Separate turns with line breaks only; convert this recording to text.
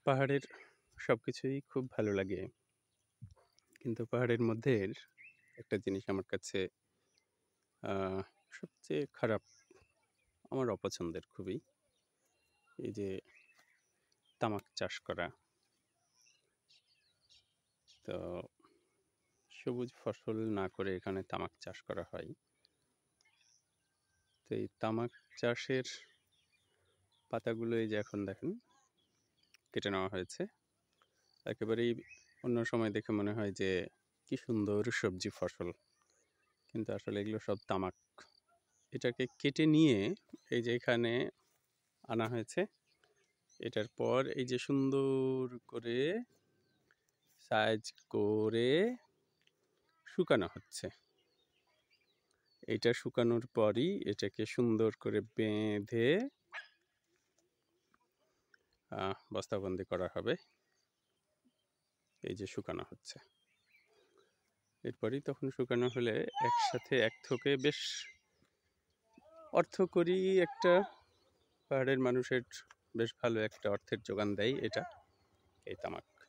পাহাড়ের সবকিছুই খুব ভালো লাগে। কিন্তু পাহাড়ের মধ্যে একটা জিনিস আমার কাছে আ সবচেয়ে খারাপ, আমার অপছন্দের খুবই। এই যে তামাক চাষ করা। তো সবুজ ফসল না করে এখানে তামাক চাষ করা হয়। তো এই তামাক চাষের পাতাগুলো এই যে এখন দেখেন কেটে নেওয়া হয়েছে। একেবারেই অন্য সময় দেখে মনে হয় যে কি সুন্দর সবজি ফসল। কিন্তু আসলে এগুলো সব তামাক। এটাকে কেটে নিয়ে এই যে এখানে আনা হয়েছে। এটার পর এই যে সুন্দর করে সাইজ করে শুকানো হচ্ছে। এটা শুকানোর পরই এটাকে সুন্দর করে বেঁধে বস্তাবন্দি করা হবে। এই যে শুকানো হচ্ছে। এরপরই তখন শুকানো হলে একসাথে এক থোকে বেশ অর্থকরী একটা পাহাড়ের মানুষের বেশ ভালো একটা অর্থের যোগান দেয় এটা, এই তামাক।